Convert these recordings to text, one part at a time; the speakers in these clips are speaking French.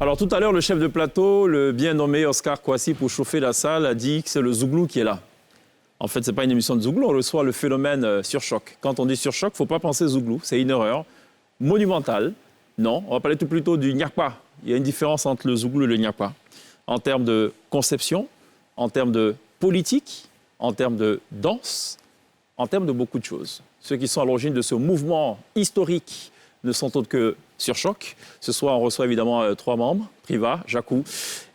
Alors tout à l'heure, le chef de plateau, le bien nommé Oscar Kwasi, pour chauffer la salle, a dit que c'est le Zouglou qui est là. En fait, ce n'est pas une émission de Zouglou, on reçoit le phénomène surchoc. Quand on dit surchoc, il ne faut pas penser Zouglou, c'est une erreur monumentale. Non, on va parler tout plutôt du Nyakpa. Il y a une différence entre le Zouglou et le Nyakpa. En termes de conception, en termes de politique, en termes de danse, en termes de beaucoup de choses. Ceux qui sont à l'origine de ce mouvement historique ne sont autres que Surchoc. Ce soir, on reçoit évidemment 3 membres, Priva, Jacou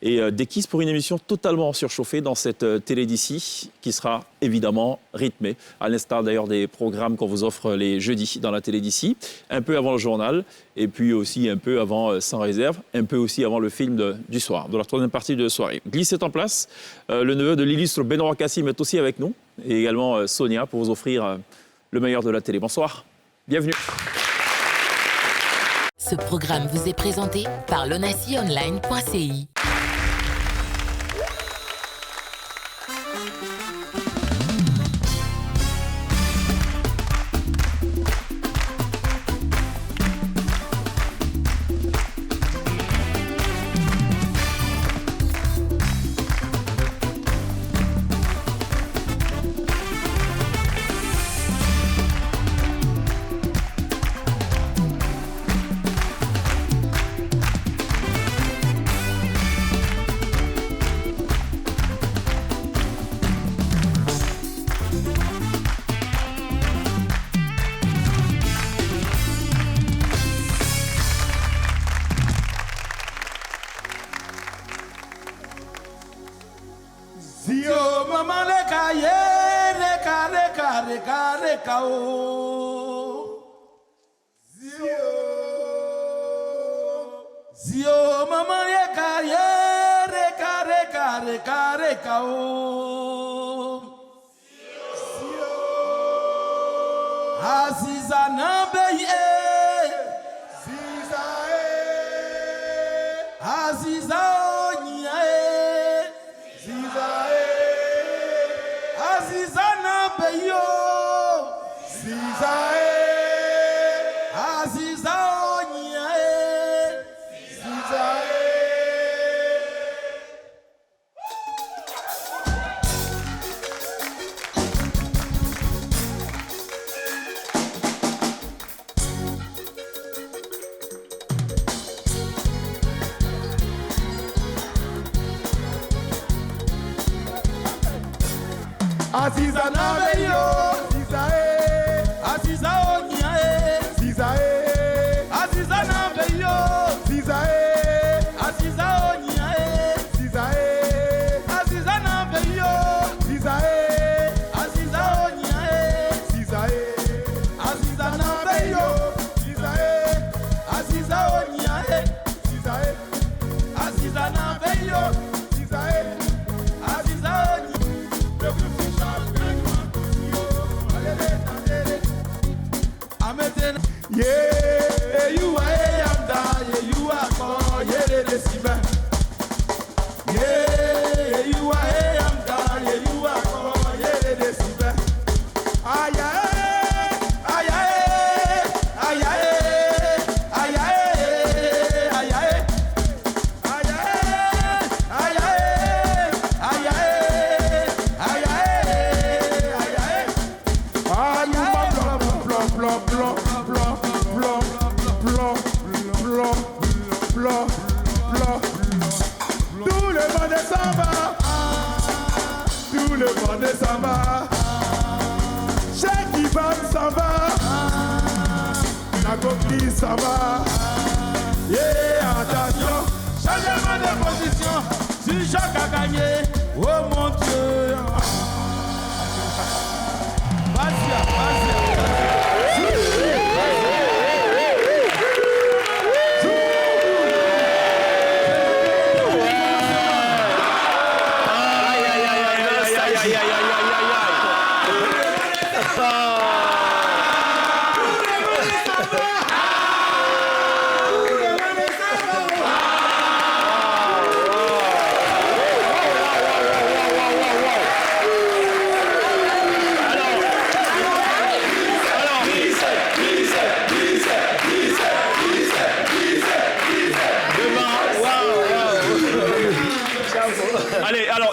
et Dekis, pour une émission totalement surchauffée dans cette télé d'ici, qui sera évidemment rythmée, à l'instar d'ailleurs des programmes qu'on vous offre les jeudis dans la télé d'ici, un peu avant le journal, et puis aussi un peu avant Sans réserve, un peu aussi avant le film du soir, de la troisième partie de soirée. Glissez en place, le neveu de l'illustre Benoît Kassim est aussi avec nous, et également Sonia, pour vous offrir le meilleur de la télé. Bonsoir, bienvenue. Ce programme vous est présenté par lonacionline.ci.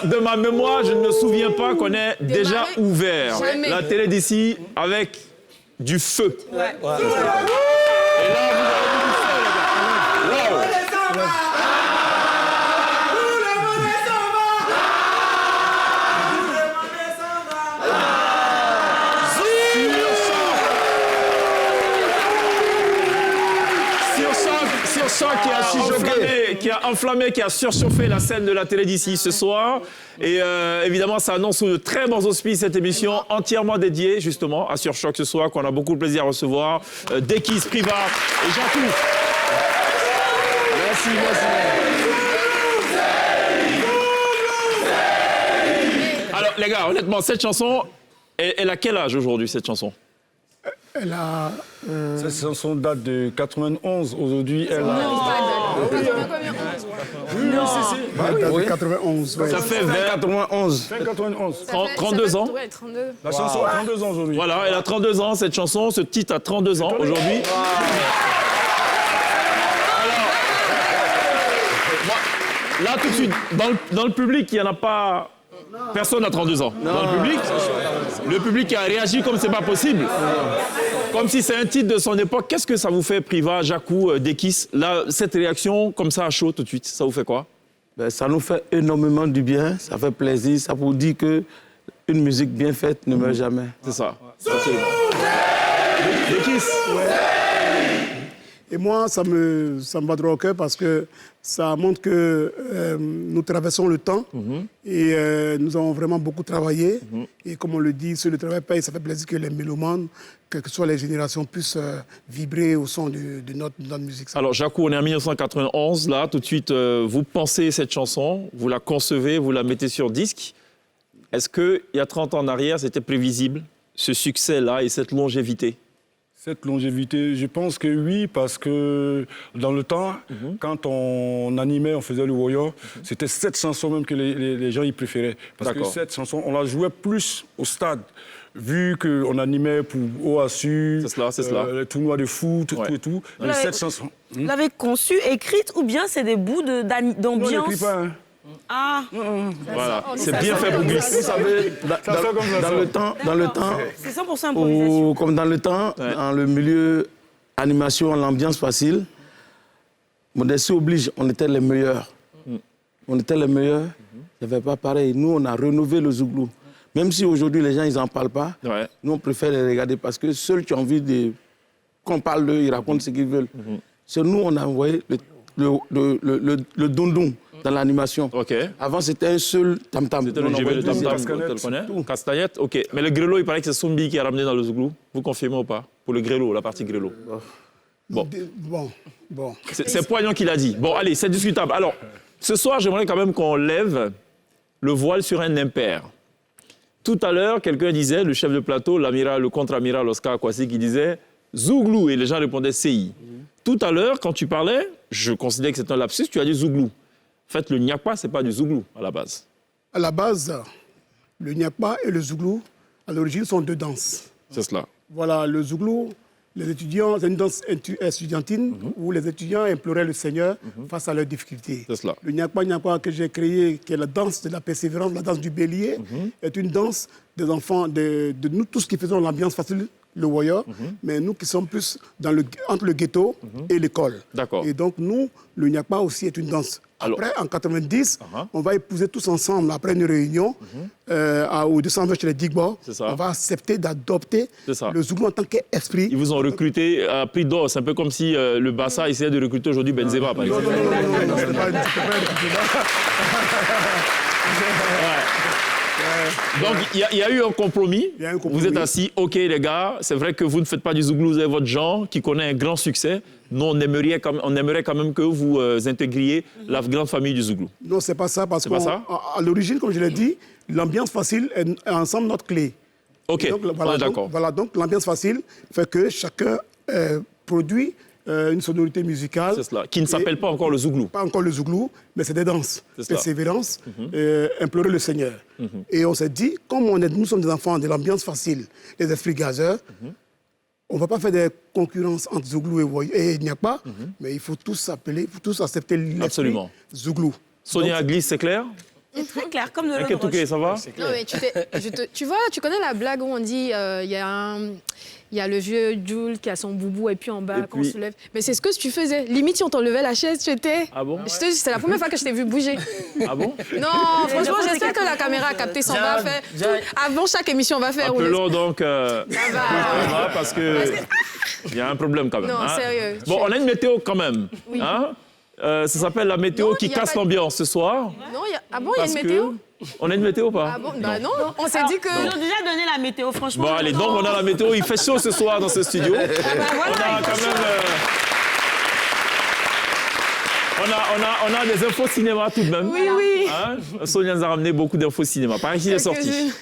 de ma mémoire, je ne me souviens pas qu'on ait déjà ouvert Jamais. la télé d'ici avec du feu. Ouais. Et là, vous avez du feu, les gars. Wow. Sur Choc qui a enflammé, qui a surchauffé la scène de la télé d'ici ce soir. Et évidemment, ça annonce de très bons auspices cette émission entièrement dédiée justement à Sur Choc ce soir, qu'on a beaucoup de plaisir à recevoir. Dekis, Priva et Jacou. Merci. Alors les gars, honnêtement, cette chanson, elle a quel âge aujourd'hui cette chanson? Elle a... Cette chanson date de 91. Aujourd'hui, elle a... elle date de 91. Ouais. Ça fait 91. 91. 32 ans. Ouais, 32. La chanson a 32 ans aujourd'hui. Voilà, elle a 32 ans, cette chanson, ce titre a 32 ans aujourd'hui. Alors, là tout de suite, dans le public, il n'y en a pas... Personne n'a 32 ans. Dans le public a réagi comme c'est pas possible. Comme si c'est un titre de son époque. Qu'est-ce que ça vous fait, Priva, Jacou, Dekis? Là, cette réaction, comme ça, à chaud, tout de suite, ça vous fait quoi? Ben, ça nous fait énormément du bien, ça fait plaisir. Ça vous dit qu'une musique bien faite ne meurt jamais. C'est ça. Absolument. Dekis? Et moi, ça me va droit au cœur parce que ça montre que nous traversons le temps et nous avons vraiment beaucoup travaillé. Et comme on le dit, sur le travail paye, ça fait plaisir que les mélomanes, quelles que soient les générations, puissent vibrer au son de notre musique. Alors, Jacou, on est en 1991, là, tout de suite, vous pensez cette chanson, vous la concevez, vous la mettez sur disque. Est-ce qu'il y a 30 ans en arrière, c'était prévisible, ce succès-là et cette longévité? Cette longévité, je pense que oui, parce que dans le temps, quand on animait, on faisait le Warrior, c'était cette chanson même que les gens y préféraient. Parce que cette chanson, on la jouait plus au stade. Vu qu'on animait pour OASU, les tournois de foot, tout et tout. Mais cette chanson... Vous l'avez conçue, écrite, ou bien c'est des bouts d'ambiance? Non, on n'écrit pas, hein. Ah, Voilà, c'est bien fait, Boubis. Vous savez, dans le temps, c'est 100% improvisation. comme dans le temps, dans le milieu animation, l'ambiance facile, modestie oblige, on était les meilleurs. On était les meilleurs, il n'y avait pas pareil. Nous, on a rénové le Zouglou. Même si aujourd'hui, les gens, ils n'en parlent pas, nous, on préfère les regarder parce que ceux qui ont envie qu'on parle d'eux, ils racontent ce qu'ils veulent. C'est nous, on a envoyé le dondon dans l'animation. Avant, c'était un seul tam-tam. C'était le JV de tam-tam, tu le connais? Castagnette, ok. Mais le grelot, il paraît que c'est Soumbi qui a ramené dans le Zouglou. Vous confirmez ou pas? Pour le grelot, la partie grelot. Bon. C'est Poignon qui l'a dit. Bon, allez, c'est discutable. Alors, ce soir, j'aimerais quand même qu'on lève le voile sur un impair. Tout à l'heure, quelqu'un disait, le chef de plateau, l'amiral, le contre-amiral Oscar Kwasi, qui disait Zouglou, et les gens répondaient CI. Tout à l'heure, quand tu parlais, je considère que c'est un lapsus, tu as dit Zouglou. En fait, le Nyakpa, ce n'est pas du Zouglou, à la base. À la base, le Nyakpa et le Zouglou, à l'origine, sont deux danses. C'est cela. Voilà, le Zouglou, les étudiants, c'est une danse estudiantine où les étudiants imploraient le Seigneur face à leurs difficultés. C'est cela. Le Nyakpa que j'ai créé, qui est la danse de la persévérance, la danse du bélier, est une danse des enfants, de nous tous qui faisons l'ambiance facile, le warrior, mais nous qui sommes plus entre le ghetto et l'école. D'accord. Et donc, nous, le Nyakpa aussi est une danse. Après, en 90, on va épouser tous ensemble, après une réunion, au 220 chez les Digbo, on va accepter d'adopter le Zouglou en tant qu'esprit. Ils vous ont recruté à prix d'or. C'est un peu comme si le Barça essayait de recruter aujourd'hui Benzema, par exemple. Non, c'est pas un recrutement. Donc, il y a eu un compromis. Vous êtes assis, OK, les gars, c'est vrai que vous ne faites pas du Zouglou, vous avez votre genre qui connaît un grand succès. Nous, on aimerait quand même que vous intégriez la grande famille du Zouglou. Non, c'est pas ça, parce qu'à l'origine, comme je l'ai dit, l'ambiance facile est ensemble notre clé. OK, donc, on est d'accord. Voilà, donc l'ambiance facile fait que chacun produit une sonorité musicale. C'est cela, qui ne s'appelle pas encore le Zouglou. Pas encore le Zouglou, mais c'est des danses. Persévérance, implorer le Seigneur. Et on s'est dit, comme nous sommes des enfants de l'ambiance facile, des esprits gazeurs, on ne va pas faire des concurrences entre Zouglou et Nyakpa, mais il faut tous s'appeler, il faut tous accepter l'esprit Zouglou. Sonia Aglis, c'est clair? C'est très clair, comme de l'eau de Nketouké, roche. ça va? Non, mais tu vois, tu connais la blague où on dit il y a le vieux Jules qui a son boubou et puis en bas, quand on se lève. Mais c'est ce que tu faisais. Limite, si on t'enlevait la chaise, tu étais... Ah bon? Je te dis, c'est la première fois que je t'ai vu bouger. Ah bon? Non, franchement, j'espère que la caméra a capté ça. On va faire avant chaque émission, on va faire... Appelons donc Eva, parce que il y a un problème quand même. Non, sérieux. Bon, on a une météo quand même. Oui. Hein? Ça s'appelle la météo qui casse l'ambiance ce soir. Non, ah bon, il y a une météo? On a une météo ou pas? Ah bon? Bah non, on s'est dit que... Ils ont déjà donné la météo, franchement. Bon, allez, donc on a la météo. Il fait chaud ce soir dans ce studio. Voilà, On a quand même... On a des infos cinéma tout de même. Oui, oui. Hein? Sonia nous a ramené beaucoup d'infos cinéma. Par ici, il est sorti.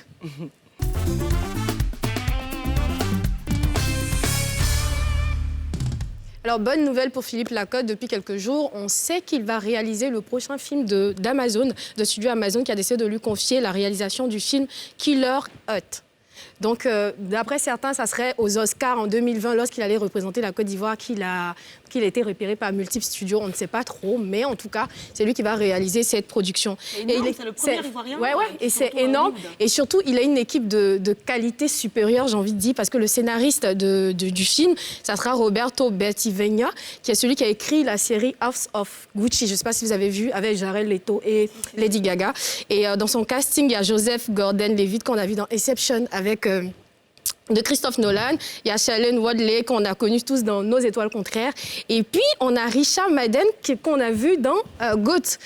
Alors, bonne nouvelle pour Philippe Lacote. Depuis quelques jours, on sait qu'il va réaliser le prochain film d'Amazon, de studio Amazon, qui a décidé de lui confier la réalisation du film Killer Hut. Donc, d'après certains, ça serait aux Oscars en 2020, lorsqu'il allait représenter la Côte d'Ivoire, qu'il a été repéré par multiples studios. On ne sait pas trop, mais en tout cas, c'est lui qui va réaliser cette production. C'est le premier Ivoirien. Ouais, et c'est énorme. Et surtout, il a une équipe de qualité supérieure, j'ai envie de dire, parce que le scénariste du film, ça sera Roberto Bertivegna, qui est celui qui a écrit la série House of Gucci. Je ne sais pas si vous avez vu, avec Jared Leto et Lady Gaga. Et dans son casting, il y a Joseph Gordon-Levitt, qu'on a vu dans Inception, avec... de Christophe Nolan, il y a Shailene Woodley qu'on a connu tous dans Nos étoiles contraires, et puis on a Richard Madden qu'on a vu dans GOAT.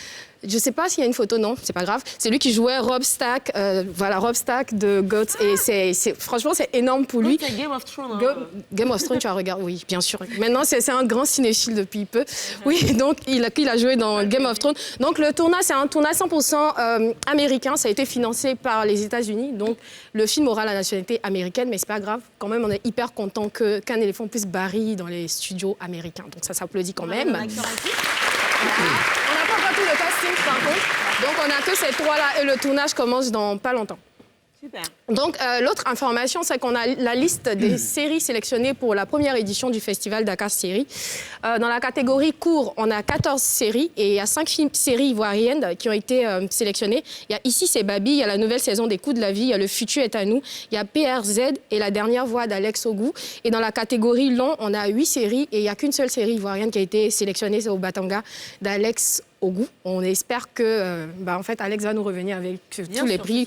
Je ne sais pas s'il y a une photo, non, c'est pas grave. C'est lui qui jouait Robb Stark, Robb Stark de GOAT, et franchement c'est énorme pour lui. C'est Game of Thrones. Game of Thrones, tu as regardé, oui, bien sûr. Maintenant, c'est un grand cinéphile depuis peu. Oui, donc il a joué dans Game of Thrones. Donc le tournage, c'est un tournage 100% américain. Ça a été financé par les États-Unis. Donc le film aura la nationalité américaine, mais c'est pas grave. Quand même, on est hyper content qu'un éléphant puisse barrer dans les studios américains. Donc ça s'applaudit quand même. On n'a pas encore tout le casting, par contre. Donc on a que ces trois-là et le tournage commence dans pas longtemps. Super. Donc, l'autre information, c'est qu'on a la liste des séries sélectionnées pour la première édition du festival Dakar Série. Dans la catégorie court, on a 14 séries et il y a 5 séries ivoiriennes qui ont été sélectionnées. Il y a Ici, c'est Babi, il y a la nouvelle saison des Coups de la vie, il y a Le futur est à nous, il y a PRZ et La dernière voix d'Alex Ogou. Et dans la catégorie long, on a 8 séries et il n'y a qu'une seule série ivoirienne qui a été sélectionnée, c'est Au Batanga d'Alex Ogou. On espère que, en fait, Alex va nous revenir avec tous les prix.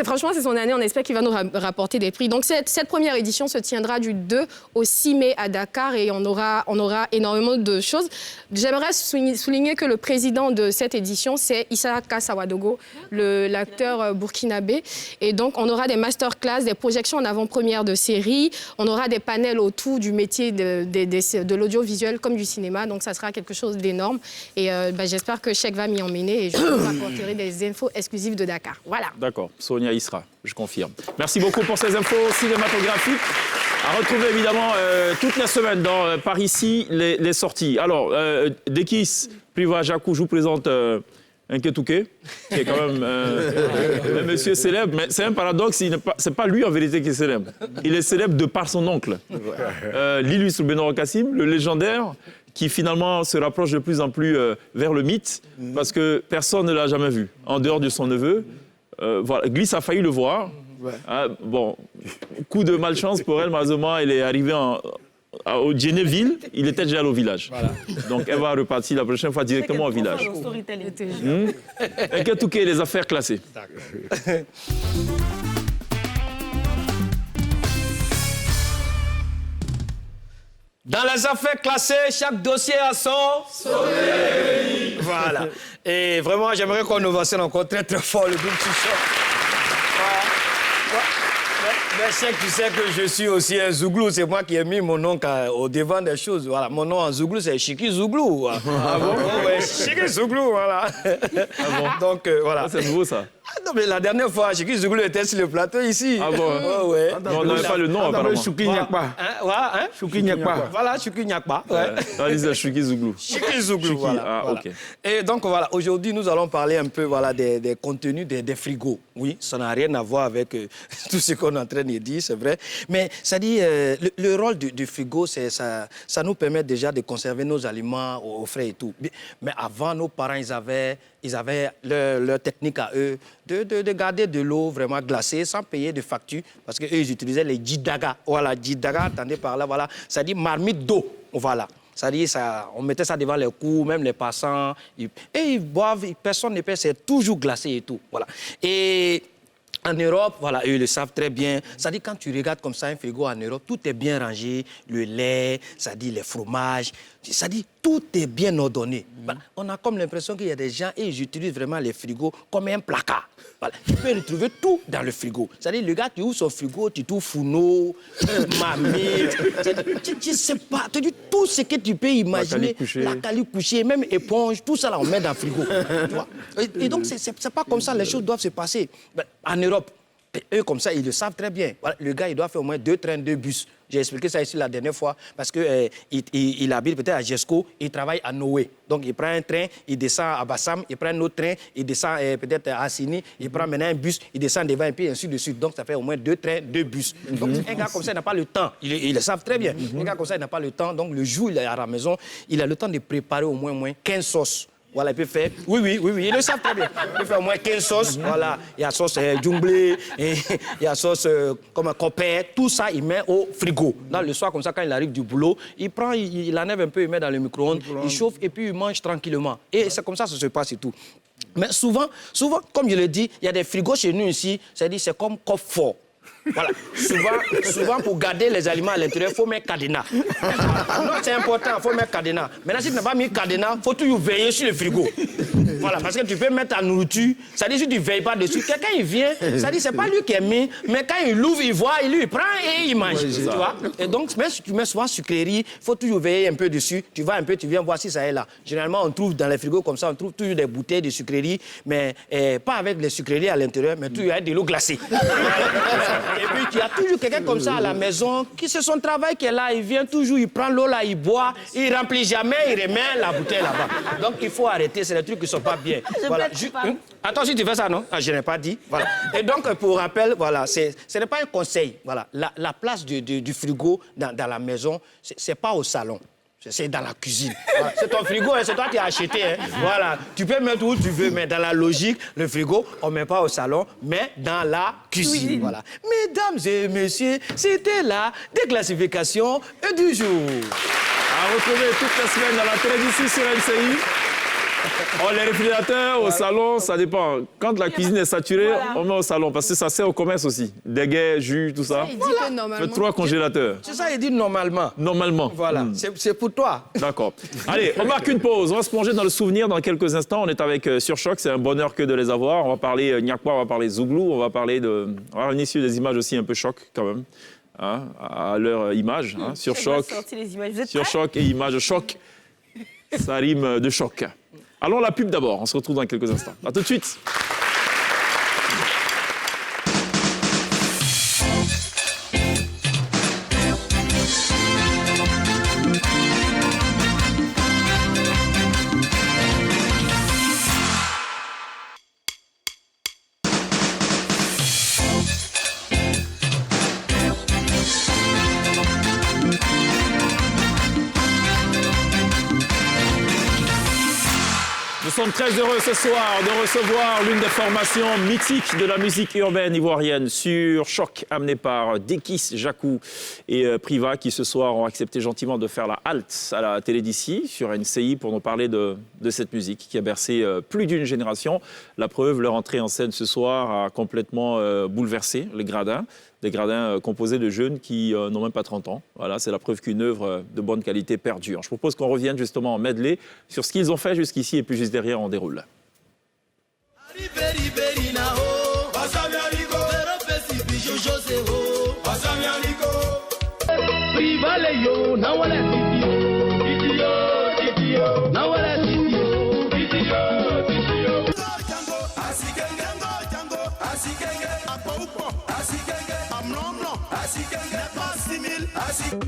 Franchement, c'est son année. On espère qu'il va nous rapporter des prix. Donc, cette première édition se tiendra du 2 au 6 mai à Dakar et on aura énormément de choses. J'aimerais souligner que le président de cette édition, c'est Issaka Sawadogo, l'acteur burkinabé. Et donc, on aura des masterclass, des projections en avant-première de séries. On aura des panels autour du métier de l'audiovisuel comme du cinéma. Donc, ça sera quelque chose d'énorme. Et j'espère que Cheikh va m'y emmener et je vous apporterai des infos exclusives de Dakar. Voilà. D'accord, Sonia y sera, je confirme. Merci beaucoup pour ces infos cinématographiques. À retrouver évidemment toute la semaine dans Par ici, les sorties. Alors, Dekis, Priva Jacou, je vous présente Nketouké, qui est quand même un monsieur célèbre. Mais c'est un paradoxe, c'est pas lui en vérité qui est célèbre. Il est célèbre de par son oncle. L'illustre Benoît Kassim, le légendaire, qui finalement se rapproche de plus en plus vers le mythe, parce que personne ne l'a jamais vu, en dehors de son neveu. Voilà, Gliss a failli le voir. Ouais. Bon, coup de malchance pour elle, malheureusement, elle est arrivée au Djennéville, il était déjà allé au village. Voilà. Donc elle va repartir la prochaine fois directement au village. Nketouké, les affaires classées. Dans les affaires classées, chaque dossier a son... Voilà. Et vraiment, j'aimerais qu'on ovationne encore très très fort le groupe Chichon. Mais Cheikh, tu sais que je suis aussi un Zouglou. C'est moi qui ai mis mon nom au devant des choses. Voilà. Mon nom en Zouglou, c'est Chiki Zouglou. Ah bon? Ouais, Chiki Zouglou, voilà. Ah bon? Donc, voilà. Ah, c'est nouveau, ça. Non, mais la dernière fois, Chiki Zouglou était sur le plateau ici. Ah bon? Oh, ouais. On n'avait pas le nom, apparemment. Chouki Nyakpa. Chouki Nyakpa. Voilà, Chouki Nyakpa. Ouais. Chouki Zouglou. Chiki Zouglou, voilà. Ah, voilà. ok. Et donc, voilà, aujourd'hui, nous allons parler un peu voilà, des contenus des frigos. Oui, ça n'a rien à voir avec tout ce qu'on est en train de dire, c'est vrai. Mais ça dit, le rôle du frigo, ça nous permet déjà de conserver nos aliments au frais et tout. Mais avant, nos parents, ils avaient leur technique à eux de garder de l'eau vraiment glacée sans payer de facture parce qu'eux, ils utilisaient les jidaga. Voilà, jidaga, attendez par là, voilà. Ça dit marmite d'eau, voilà. Ça dit, on mettait ça devant les cours, même les passants. Et ils boivent, personne ne paie, c'est toujours glacé et tout. Voilà. Et en Europe, voilà, eux, ils le savent très bien. Ça dit, quand tu regardes comme ça un frigo en Europe, tout est bien rangé. Le lait, ça dit les fromages. Ça dit, tout est bien ordonné. Voilà. On a comme l'impression qu'il y a des gens et ils utilisent vraiment les frigos comme un placard. Voilà. Tu peux retrouver tout dans le frigo. C'est-à-dire, le gars, tu ouvres son frigo, tu trouves fourneau, marmite. Tu sais pas, tu dis tout ce que tu peux imaginer. La calice couchée, même éponge, tout ça, là, on met dans le frigo. Tu vois? Et donc, c'est pas comme ça, les choses doivent se passer. En Europe, eux, comme ça, ils le savent très bien. Voilà, le gars, il doit faire au moins 2 trains, 2 bus. J'ai expliqué ça ici la dernière fois parce qu'il habite peut-être à Jesco, il travaille à Noé. Donc, il prend un train, il descend à Bassam, il prend un autre train, il descend peut-être à Assini, il prend maintenant un bus, il descend devant un pied, ainsi de suite. Donc, ça fait au moins 2 trains, 2 bus. Donc, un gars comme ça, il n'a pas le temps. Ils le savent très bien. Un gars comme ça, il n'a pas le temps. Donc, le jour où il est à la maison, il a le temps de préparer au moins 15 sauces. Voilà, il peut faire... Oui, ils le savent très bien. Il peut faire au moins 15 sauces. Voilà, il y a sauce djumblé, il y a sauce comme un copper. Tout ça, il met au frigo. Là, le soir, comme ça, quand il arrive du boulot, il prend, il enlève un peu, il met dans le micro-ondes, il chauffe et puis il mange tranquillement. Et c'est comme ça que ça se passe et tout. Mais souvent, comme je le dis, il y a des frigos chez nous ici, c'est comme coffre-fort. Voilà. Souvent, pour garder les aliments à l'intérieur, il faut mettre cadenas. Non, c'est important, il faut mettre cadenas. Maintenant, si tu n'as pas mis cadenas, il faut toujours veiller sur le frigo. Voilà, parce que tu peux mettre ta nourriture, ça dit si tu ne veilles pas dessus, quelqu'un il vient, ça dit c'est pas lui qui est mis, mais quand il l'ouvre, il voit, il prend et il mange. Tu vois? Et donc, même si tu mets souvent sucrerie, il faut toujours veiller un peu dessus. Tu vas un peu, tu viens voir si ça est là. Généralement, on trouve dans les frigos comme ça, on trouve toujours des bouteilles de sucrerie, mais pas avec les sucreries à l'intérieur, mais toujours avec de l'eau glacée. Et puis, tu as toujours quelqu'un comme ça à la maison, qui c'est son travail qui est là, il vient toujours, il prend l'eau là, il boit, il remplit jamais, il remet la bouteille là-bas. Donc, il faut arrêter, c'est des trucs qui ne sont pas bien. Voilà. Attends, si tu fais ça, non? Ah, je n'ai pas dit. Voilà. Et donc, pour rappel, voilà, ce n'est pas un conseil. Voilà. La place du frigo dans la maison, ce n'est pas au salon. C'est dans la cuisine. Voilà. C'est ton frigo, hein, c'est toi qui as acheté. Hein. Voilà. Tu peux mettre où tu veux, mais dans la logique, le frigo, on ne met pas au salon, mais dans la cuisine. Oui. Voilà. Mesdames et messieurs, c'était la déclassification du jour. À retrouver toute la semaine dans la télévision sur LCI. Oh, les réfrigérateurs au salon, ça dépend. Quand la cuisine est saturée, on met au salon parce que ça sert au commerce aussi. Déguets, jus, tout ça. Il dit que normalement... 3 congélateurs. C'est ça, il dit normalement. Normalement. Voilà, c'est pour toi. D'accord. Allez, on marque une pause. On va se plonger dans le souvenir dans quelques instants. On est avec Surchoc, c'est un bonheur que de les avoir. On va parler Nyakpa, on va parler Zouglou, on va parler de... On va revenir sur des images aussi un peu choc quand même. Hein, à leur image. Hein, Surchoc. Surchoc et images choc. Ça rime de choc. Allons la pub d'abord, on se retrouve dans quelques instants. A tout de suite. Nous sommes très heureux ce soir de recevoir l'une des formations mythiques de la musique urbaine ivoirienne sur Choc, amenée par Dekis, Jacou et Priva, qui ce soir ont accepté gentiment de faire la halte à la télé d'ici, sur NCI, pour nous parler de cette musique qui a bercé plus d'une génération. La preuve, leur entrée en scène ce soir a complètement bouleversé les gradins. Des gradins composés de jeunes qui n'ont même pas 30 ans. Voilà, c'est la preuve qu'une œuvre de bonne qualité perdure. Je propose qu'on revienne justement en medley sur ce qu'ils ont fait jusqu'ici et puis juste derrière, on déroule.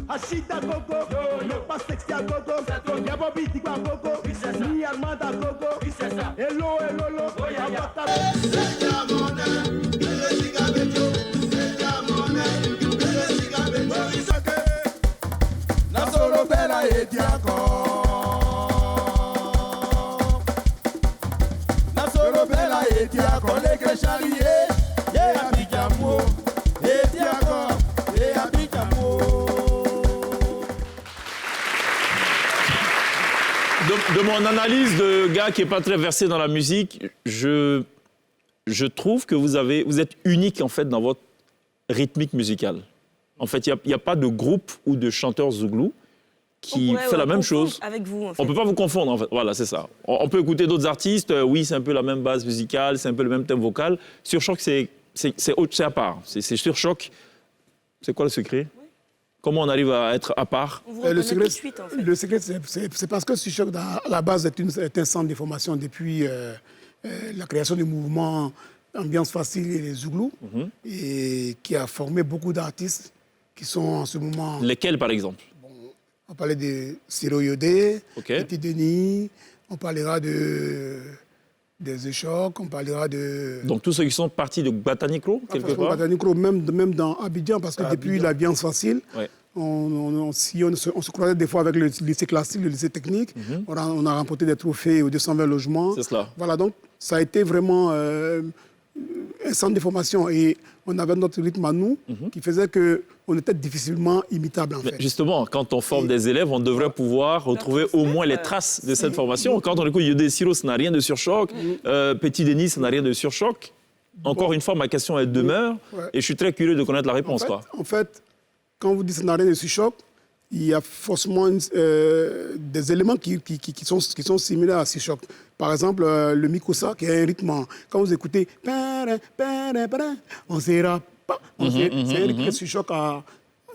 Achita gogo, le pas sexy à gogo, y'a Bobby dit à gogo, ni Allemande à gogo, hello, hello, hello, Nasolo bella e diaco, Nasolo bella e diaco, le che chalier, e abidjamo, e diaco, e abidjamo. De mon analyse de gars qui n'est pas très versé dans la musique, je trouve que vous êtes unique en fait dans votre rythmique musicale. En fait, il n'y a pas de groupe ou de chanteur zouglou qui fait la même chose. Avec vous, en fait. On ne peut pas vous confondre, en fait. Voilà, c'est ça. On peut écouter d'autres artistes. Oui, c'est un peu la même base musicale, c'est un peu le même thème vocal. Sur Choc, c'est à part. C'est sur Choc. C'est quoi le secret? Comment on arrive à être à part? Le secret, c'est parce que sur Choc, à la base, est un centre de formation depuis la création du mouvement Ambiance Facile et les Zouglous, et qui a formé beaucoup d'artistes qui sont en ce moment... Lesquels, par exemple? On parlait de Ciro Yodé, Okay. Petit Denis, on parlera des Choc, on parlera de... Donc tous ceux qui sont partis de Batanicro, quelque part? Batanicro, même dans Abidjan, parce que depuis l'Ambiance Facile, Ouais. on se croisait des fois avec le lycée classique, le lycée technique. On a remporté des trophées aux 220 logements. C'est cela. Voilà, donc ça a été vraiment un centre de formation. Et on avait notre rythme à nous qui faisait qu'on était difficilement imitable, en fait. Justement, quand on forme des élèves, on devrait pouvoir retrouver au moins les traces de cette formation. Quand on écoute Yodé Ciro, ça n'a rien de surchoc. Petit Denis, ça n'a rien de surchoc. Encore une fois, ma question, elle demeure. Et je suis très curieux de connaître la réponse. En fait, quand vous dites ça n'a rien de surchoc, il y a forcément des éléments qui sont similaires à surchoc. Par exemple, le mikosa, qui a un rythme. Quand vous écoutez, on sera pas. C'est un rythme que surchoc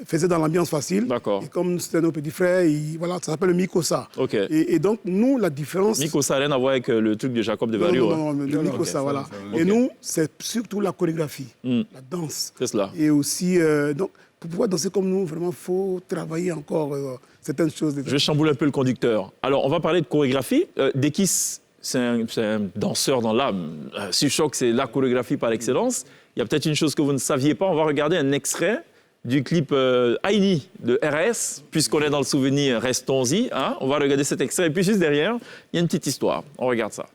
faisait dans l'Ambiance Facile. D'accord. Et comme c'était nos petits frères, voilà, ça s'appelle le mikosa. Ok. Et donc, nous, la différence. Mikosa n'a rien à voir avec le truc de Jacob de Vario. Non, le mikosa, voilà. Et nous, c'est surtout la chorégraphie, la danse. C'est cela. Et aussi, donc, pour pouvoir danser comme nous, vraiment, il faut travailler encore certaines choses. Je vais chambouler un peu le conducteur. Alors, on va parler de chorégraphie. Dekis, c'est un danseur dans l'âme. Surchoc, c'est la chorégraphie par excellence. Il y a peut-être une chose que vous ne saviez pas. On va regarder un extrait du clip Aini de RS. Puisqu'on est dans le souvenir, restons-y. Hein. On va regarder cet extrait. Et puis, juste derrière, il y a une petite histoire. On regarde ça.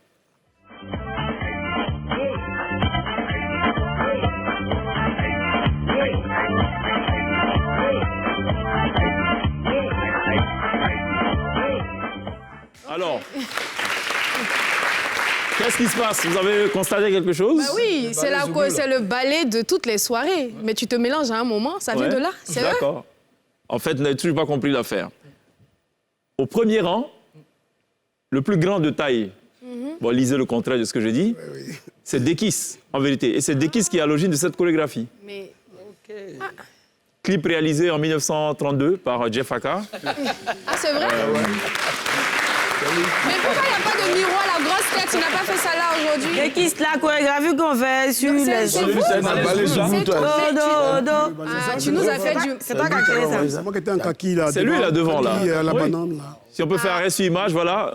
Alors, qu'est-ce qui se passe? Vous avez constaté quelque chose? Bah oui, c'est le ballet de toutes les soirées. Mais tu te mélanges à un moment, ça vient de là, c'est vrai? D'accord. En fait, vous n'avez toujours pas compris l'affaire. Au premier rang, le plus grand de taille, bon, lisez le contraire de ce que je dis, c'est Dekis, en vérité. Et c'est Dekis qui est à l'origine de cette chorégraphie. Mais... Clip réalisé en 1932 par Jeff Aka. Ah, c'est vrai? Mais pourquoi il n'y a pas de miroir, la grosse tête? Tu n'as pas fait ça là aujourd'hui? Et qui la chorégraphie qu'on fait sur les... C'est vous? Tu nous as fait du... C'est toi qui as créé ça. C'est moi qui étais en kaki là. C'est lui là devant là. La Oui. banane là. Si on peut faire arrêt sur image, voilà.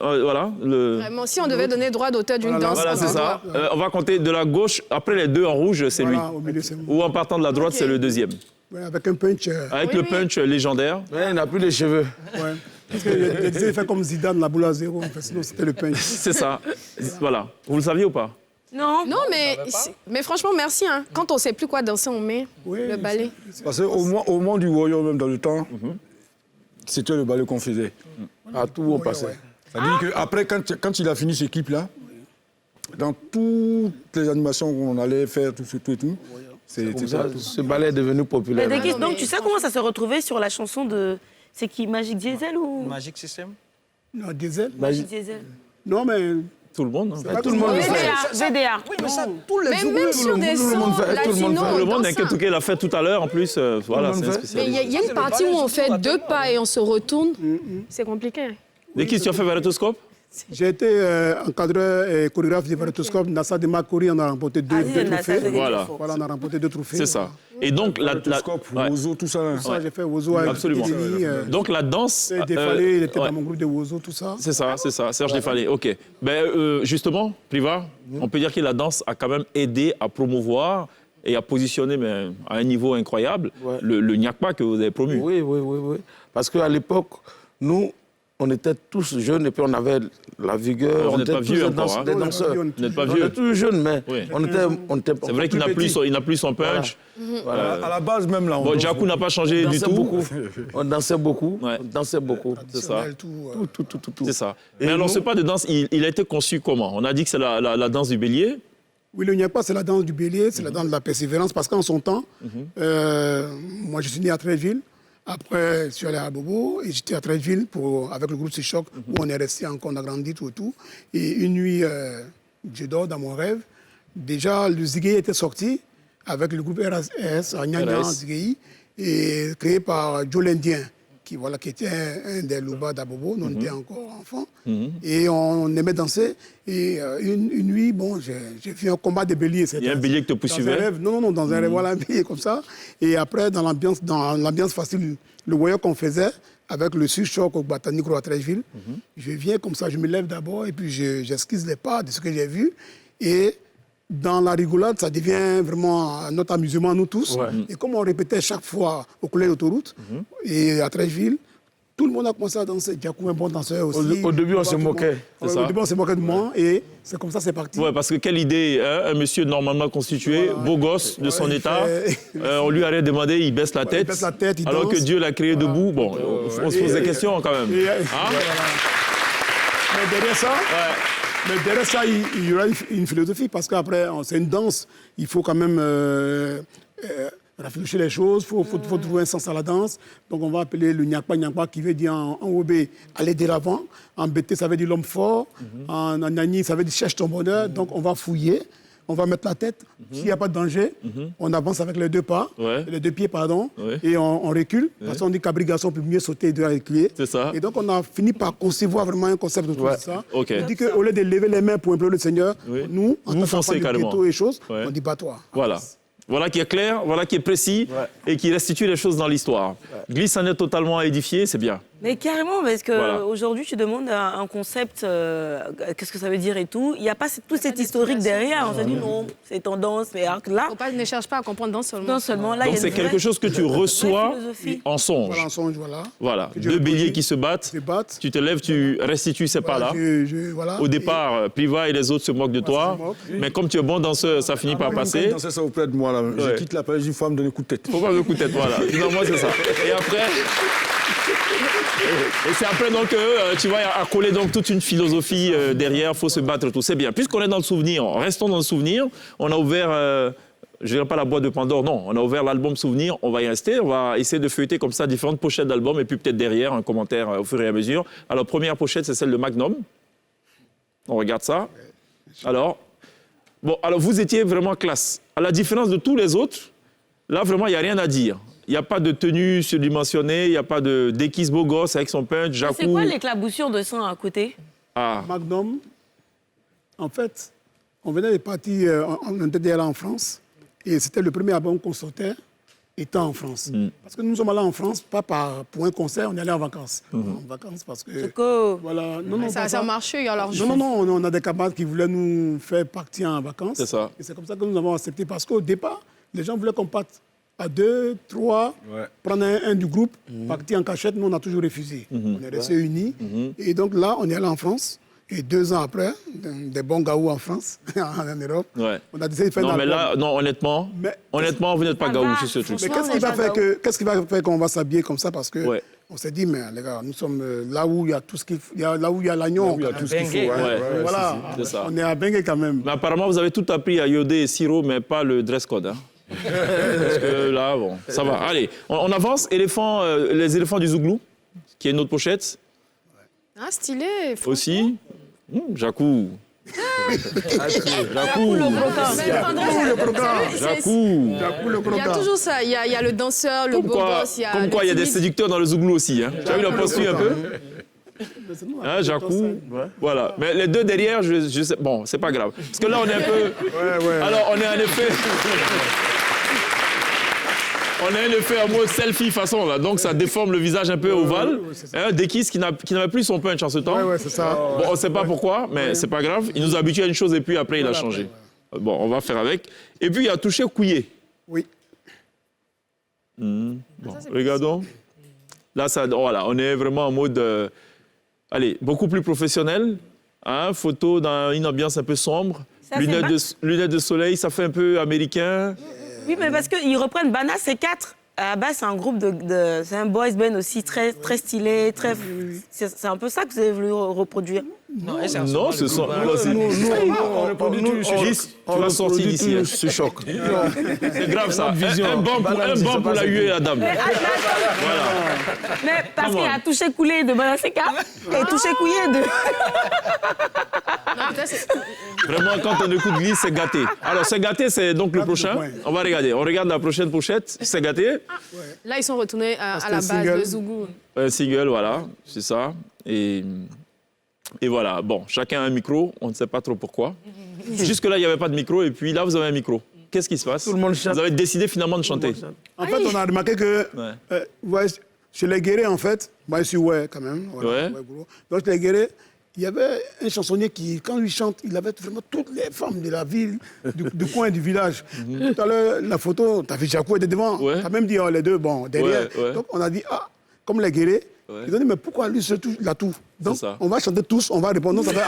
Vraiment, si on devait donner droit d'auteur d'une danse... Voilà, c'est ça. On va compter de la gauche. Après les deux en rouge, c'est lui. Voilà, au milieu, c'est moi. Ou en partant de la droite, c'est le deuxième. Ouais, avec un punch. Avec le punch légendaire. Ouais, il n'a plus les cheveux. Ouais. Parce qu'il disait, il fait comme Zidane, la boule à zéro. En fait, sinon, c'était le punch. C'est ça. Voilà. Vous le saviez ou pas? Non. Non, mais franchement, merci. Hein. Quand on ne sait plus quoi danser, on met le ballet. Parce qu'au moment du Warrior, même dans le temps, c'était le ballet qu'on faisait. À tout, on passait. C'est-à-dire qu'après, quand il a fini ce clip-là, dans toutes les animations qu'on allait faire, tout, c'était ça. Ce ballet est devenu populaire. Mais donc, tu sais comment ça s'est retrouvé sur la chanson de... C'est qui, Magic Diesel ou... Magic System? Non, Diesel. Magic Diesel. Non, mais... Tout le monde. Pas tout le monde le fait. VDA. Oui, mais ça, tous les Mais même sur des sons latinos, Tout le monde, on n'a danse. qu'à l'a fait tout à l'heure, en plus. Voilà, c'est un Mais spécialiste. il y a une partie où on fait deux pas et on se retourne. C'est compliqué. Dekis, tu as fait Varatoscope? J'ai été encadreur et chorégraphe du Valetoscope. Nassa de Makori, on a remporté deux trophées. Voilà. Voilà, on a remporté 2 trophées. C'est ça. Et donc, Wozo, tout ça. Là. Ça, j'ai fait Wozo avec Absolument. Donc, la danse... Défalé, il était dans mon groupe de Wozo, tout ça. C'est ça, Serge Défalé. OK. Ben, justement, Priva, on peut dire que la danse a quand même aidé à promouvoir et à positionner mais, à un niveau incroyable le Nyakpa que vous avez promu. Oui. Parce qu'à l'époque, nous, on était tous jeunes et puis on avait la vigueur. Vous n'êtes pas vieux encore, des danseurs. Vous n'êtes pas On vieux. était tous jeunes, mais on était C'est vrai qu'il n'a plus son punch. À la base, même là. Bon, Djakou n'a pas changé du tout. On dansait beaucoup. Ouais. On dansait beaucoup. C'est ça. Tout. C'est ça. Mais alors, ce pas de danse, il a été conçu comment? On a dit que c'est la danse du bélier. Oui, le Nyakpa, c'est la danse du bélier, c'est la danse de la persévérance, parce qu'en son temps, moi, je suis né à Treichville. Après, je suis allé à Bobo et j'étais à Treichville avec le groupe Sichoc, où on est resté encore, on a grandi, tout. Et une nuit, je dors dans mon rêve. Déjà, le Zigueï était sorti avec le groupe RS, à Nyanya Zigueï, et créé par Joe l'Indien, qui était un des Louba d'Abobo. Nous, on était encore enfants. Et on aimait danser. Et une nuit, bon, j'ai vu un combat de béliers. Il y a un bélier qui te poursuivait? Non, dans un rêve, voilà, un bélier comme ça. Et après, dans l'ambiance facile, le voyage qu'on faisait, avec le surchoc au Batanicro à Treichville, je viens comme ça, je me lève d'abord et puis j'esquisse les pas de ce que j'ai vu. Et dans la rigolade, ça devient vraiment notre amusement, nous tous. Et comme on répétait chaque fois au collège d'autoroute et à Treichville, tout le monde a commencé à danser. Djakou, un bon danseur aussi. Au début, on se moquait. Au début, on se moquait de moi et c'est comme ça c'est parti. Ouais, parce que quelle idée, hein, un monsieur normalement constitué, beau gosse de son état, on lui a demandé, il baisse la tête, il baisse la tête, il alors danse. que Dieu l'a créé debout. Bon, on se pose des questions quand même. Hein? Mais derrière ça, il y aura une philosophie, parce qu'après, c'est une danse. Il faut quand même réfléchir les choses, il faut trouver un sens à la danse. Donc on va appeler le Nyakpa, qui veut dire en Obé, aller de l'avant. En Bété, ça veut dire l'homme fort. En Nani, ça veut dire cherche ton bonheur. Donc on va fouiller, on va mettre la tête. S'il n'y a pas de danger, on avance avec les deux pas, les deux pieds, pardon, et on recule. Parce qu'on dit qu'abrigation peut mieux sauter de reculer. C'est ça. Et donc on a fini par concevoir vraiment un concept de tout ça. Okay. On dit qu'au lieu de lever les mains pour implorer le Seigneur, nous, en tant foncez qu'enfants du ghetto et choses, on dit bats-toi. Voilà. Voilà qui est clair, voilà qui est précis et qui restitue les choses dans l'histoire. Glisse en est totalement édifié, c'est bien. Mais carrément, parce qu'aujourd'hui, tu demandes un concept, qu'est-ce que ça veut dire et tout. Il n'y a pas tout cet historique derrière. On se dit non, c'est tendance, mais alors que là... Ne cherche pas à comprendre dans seulement. Non seulement. Là, donc c'est quelque chose que tu reçois en songe. Voilà, en songe, voilà. Deux béliers qui se battent. Tu te lèves, tu restitues ces pas-là. Au départ, Priva et les autres se moquent de toi. Mais comme tu es bon danseur, ça finit par passer. Danser ça auprès de moi, là. Je quitte la page, il faut me donner un coup de tête. Il faut pas me donner un coup de tête, voilà. Non, moi, c'est ça. Et après... Et c'est après donc tu vois accoler donc toute une philosophie derrière, faut se battre tout, c'est bien. Puisqu'on est dans le souvenir, restons dans le souvenir. On a ouvert, je dirais pas la boîte de Pandore, non, on a ouvert l'album souvenir. On va y rester, on va essayer de feuilleter comme ça différentes pochettes d'albums et puis peut-être derrière un commentaire au fur et à mesure. Alors première pochette, c'est celle de Magnum. On regarde ça. Alors vous étiez vraiment classe. À la différence de tous les autres, là vraiment il y a rien à dire. Il n'y a pas de tenue surdimensionnée, il n'y a pas de déquise beau gosse avec son punch, Djakou. C'est quoi l'éclaboussure de sang à côté? Magnum, en fait, on venait de partir, on était là en France, et c'était le premier album qu'on sortait étant en France. Parce que nous sommes allés en France, pas pour un concert, on est allé en vacances. En vacances parce que... Voilà, ça a marché alors. Non, on a des camarades qui voulaient nous faire partir en vacances. C'est ça. Et c'est comme ça que nous avons accepté, parce qu'au départ, les gens voulaient qu'on parte à 2, 3, prendre un du groupe, partir en cachette. Nous, on a toujours refusé. On est restés unis. Et donc là, on est allé en France. Et 2 ans après, des bons gaous en France, en Europe, on a décidé de faire non, mais là, non, honnêtement, vous n'êtes pas gaou sur ce truc. Mais qu'est-ce qui va faire qu'on va s'habiller comme ça? Parce que on s'est dit, mais les gars, nous sommes là où il y a tout ce qu'il faut, là où il y a l'agnon. Il y a tout ce qu'il faut. Voilà, on est à Bengue quand même. Mais apparemment, vous avez tout appris à Yodé et Siro, mais pas le dress code. Hein. Parce que là, bon, ça va. Allez, on avance. Les éléphants du Zouglou, qui est notre pochette. Ah, stylé. Aussi. Djakou. Djakou. Il y a toujours ça. Il y a le danseur, le beau gosse. Comme quoi, il y a des séducteurs dans le Zouglou aussi. Hein. Tu as vu la posture un peu? Hein, Jacou. Voilà. Mais les deux derrière, je sais... Bon, c'est pas grave. Parce que là, on est un peu... Alors, on est en effet... On a un effet en mode selfie façon, là. Donc, ça déforme le visage un peu ovale. Dekis qui n'avait plus son punch en ce temps. Ouais, c'est ça. Bon, on ne sait pas pourquoi, mais c'est pas grave. Il nous a habitués à une chose et puis après, il a changé. Bon, on va faire avec. Et puis, il a touché Kouye. Oui. Bon, regardons. Là, ça, voilà, on est vraiment en mode... allez, beaucoup plus professionnel. Hein, photo dans une ambiance un peu sombre. Lunettes de soleil, ça fait un peu américain. Oui, mais parce qu'ils reprennent Bana, c'est 4. À la base, c'est un groupe c'est un boys band aussi très, très stylé, très... C'est un peu ça que vous avez voulu reproduire. Non, ce sont... On reproduit tout. Tu vas sortir d'ici. Ce choc. C'est grave ça. Un banc pour la huée et la dame. Voilà. Mais parce qu'il a touché coulé de Bana C4 et touché couillé de... Vraiment, quand on écoute Glisse, c'est gâté. Alors, c'est gâté, c'est donc le prochain. On va regarder. On regarde la prochaine pochette. C'est gâté. Là, ils sont retournés à la base de Zougou. Un single, voilà. C'est ça. Et voilà. Bon, chacun a un micro. On ne sait pas trop pourquoi. Jusque-là, il n'y avait pas de micro. Et puis là, vous avez un micro. Qu'est-ce qui se passe? Tout le monde chante. Vous avez décidé finalement de chanter. En fait, on a remarqué que chez les Guérés, en fait, moi, je suis quand même. Voilà, donc, chez les Guérés, il y avait un chansonnier qui, quand il chante, il avait vraiment toutes les femmes de la ville, du coin, du village. Tout à l'heure, la photo, tu as vu Jacou était devant. Tu as même dit les deux, bon, derrière. Donc, on a dit, comme les Guérés, ils ont dit, mais pourquoi lui, il a tout? Donc, on va chanter tous, on va répondre. Ça va là,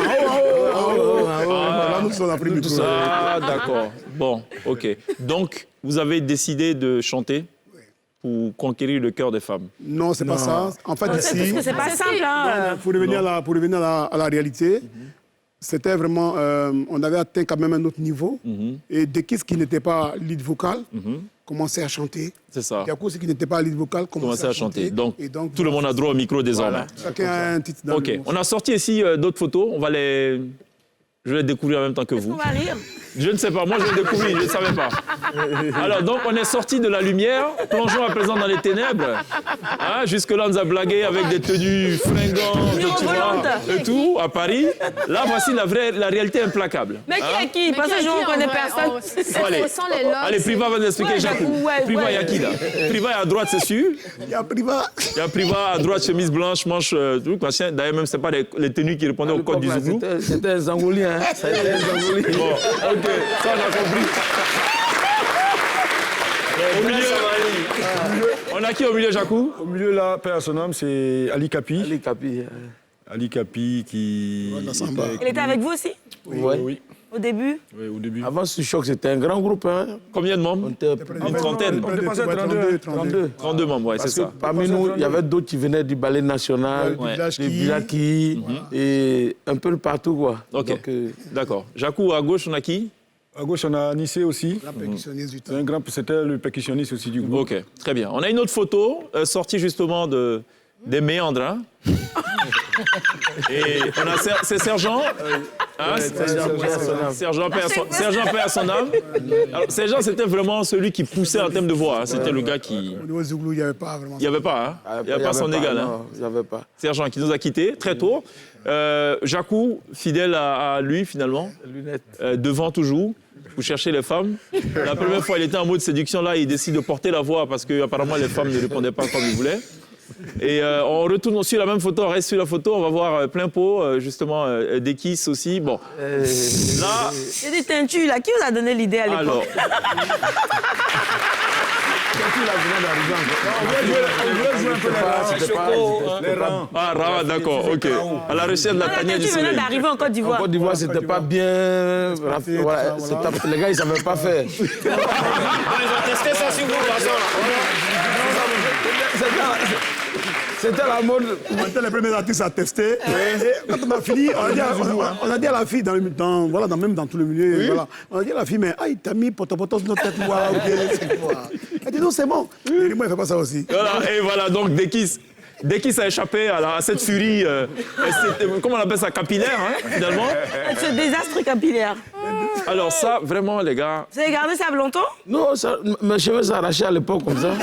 nous, on a pris le micro. Ah, d'accord. Bon, OK. Donc, vous avez décidé de chanter pour conquérir le cœur des femmes? Non, c'est pas ça. En fait, ici... Parce que c'est pas simple, hein. Pour revenir à la réalité, c'était vraiment... on avait atteint quand même un autre niveau. Et Dekis, qui n'était pas lead vocal, commençait à chanter. C'est ça. Jacou, qui n'était pas lead vocal, commençait à chanter. Donc, tout le monde a droit au micro désormais. Voilà. Chacun a un titre dans OK. On a sorti ici d'autres photos. Je vais les découvrir en même temps que vous. On va rire. Je ne sais pas, moi je l'ai découvert, je ne savais pas. Alors donc on est sorti de la lumière, plongeons à présent dans les ténèbres. Hein, jusque-là on nous a blagué avec des tenues fringantes, tu vois, et tout, à Paris. Là voici la réalité implacable. Mais qui est qui? Parce que je ne reconnais personne. Allez, Priva va nous expliquer, Jacou. Priva, il y a qui là? Priva est à droite, c'est sûr. Il y a Priva. Il y a Priva à droite, chemise blanche, manche, truc. D'ailleurs même c'est pas les tenues qui répondaient au code du Zouglou. C'était un Zangolien, hein. C'était un Zangolien. Bon, OK. Ça, on a compris. Au milieu, on a qui au milieu, Jacou? Au milieu, là, père à son âme, c'est Ali Kapi. Ali Kapi. Ali Kapi qui... Il était avec vous aussi? Oui. Au début? Oui, au début. Avant ce choc, c'était un grand groupe. Hein. Combien de membres? Une trentaine. On dépassait 32 membres, oui, c'est ça. Parmi nous, il y avait d'autres qui venaient du ballet national, du Bilaki, et un peu partout, quoi. OK, d'accord. Jacou, à gauche, on a qui? À gauche, on a Nissé aussi. C'était le percussionniste aussi du groupe. OK, très bien. On a une autre photo, sortie justement des méandres. Hein. Et on a c'est Sergent. Sergent Père à son âme. Alors, Sergent, c'était vraiment celui qui poussait en termes de voix. Hein. C'était le gars qui... Au niveau Zouglou, il n'y avait pas vraiment... Il n'y avait pas, hein. Il n'y avait pas son égal. Non, il n'y avait pas. Sergent qui nous a quittés très tôt. Jacou, fidèle à lui finalement. Devant toujours. Vous cherchez les femmes. La première fois, il était en mode séduction. Là, il décide de porter la voix parce qu'apparemment, les femmes ne répondaient pas comme il voulait. Et on retourne sur la même photo, on reste sur la photo, on va voir plein pot, justement, des kisses aussi. Bon, là... Il y a des teintus, là. Qui vous a donné l'idée à l'époque? Alors... On voulait jouer un peu les rangs. Ah, rangs, d'accord, OK. À la recherche de la tanière du soleil. d'arriver en Côte d'Ivoire. En Côte d'Ivoire, c'était pas bien... Voilà, les gars, ils ne savaient pas faire. Ils ont testé ça sur vous, de toute façon. C'était la mode. On était les premiers artistes à tester. Et quand on a fini, on a dit à la fille, même dans tout le milieu, voilà, on a dit à la fille, mais il t'a mis potopoto sur notre tête. Voilà, OK, c'est quoi? Elle dit non, c'est bon. Et moi, il ne fait pas ça aussi. Voilà, et voilà, donc Dekis. Dès qu'il s'est échappé à cette furie, comment on appelle ça, capillaire, hein, finalement. Ce désastre capillaire. Alors ça, vraiment, les gars... Vous avez gardé ça longtemps? Non, mes cheveux s'arrachaient à l'époque comme ça.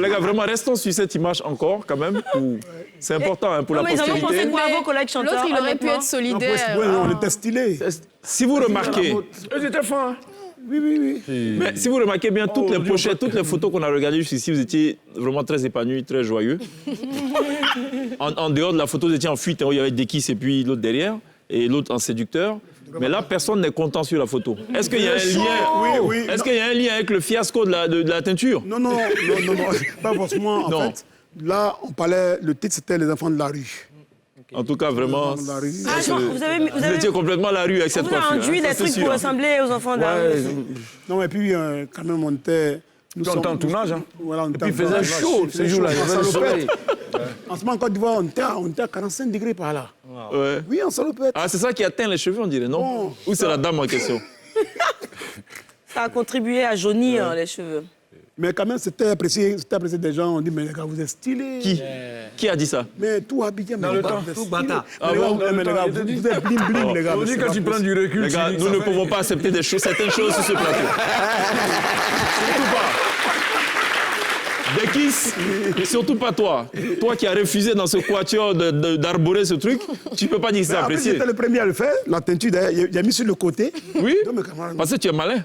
Les gars, vraiment, restons sur cette image encore, quand même. C'est important hein, pour la postérité. Mais ils en ont pensé quoi vos collègues chanteurs? L'autre, il aurait pu être solidaire. On était stylés. Si vous remarquez... Ils étaient fins. Oui. Mais si vous remarquez bien, toutes les pochettes, toutes les photos qu'on a regardées jusqu'ici, vous étiez vraiment très épanouis, très joyeux. En dehors de la photo, vous étiez en fuite. Il y avait Dekis et puis l'autre derrière, et l'autre en séducteur. Mais là, personne n'est content sur la photo. Est-ce qu'il y a un lien? Oui. Est-ce qu'il y a un lien avec le fiasco de la teinture? Non. Pas forcément. En fait, là, on parlait, le titre, c'était Les enfants de la rue. En tout cas, vraiment, vous étiez complètement à la rue avec cette coiffure. Vous avez induit des trucs pour ressembler aux enfants de la rue. Non, et puis, quand même, on était... Nous sommes en tournage. Hein. Voilà, on était Puis il faisait chaud ce jour-là, il y avait le soleil. En ce moment, en Côte d'Ivoire, on était à 45 degrés par là. Ouais. Oui, en salopette. Ah, c'est ça qui atteint les cheveux, on dirait, non? Ou c'est la dame en question? Ça a contribué à jaunir les cheveux. Mais quand même, c'était apprécié des gens. On dit, mais les gars, vous êtes stylés. Qui a dit ça? Mais tout habillé, mais Dans le temps, tout bâtard. Ah bon? Mais les gars, vous êtes bling, les gars. On dit quand tu prends du recul, Les gars, nous ne pouvons pas accepter certaines choses sur ce plateau. Surtout pas. Dekis, surtout pas toi. Toi qui as refusé dans ce quatuor d'arborer ce truc, tu peux pas dire que c'est apprécié. J'étais le premier à le faire. La teinture, d'ailleurs, il a mis sur le côté. Oui, Donc, mes camarades, parce que tu es malin.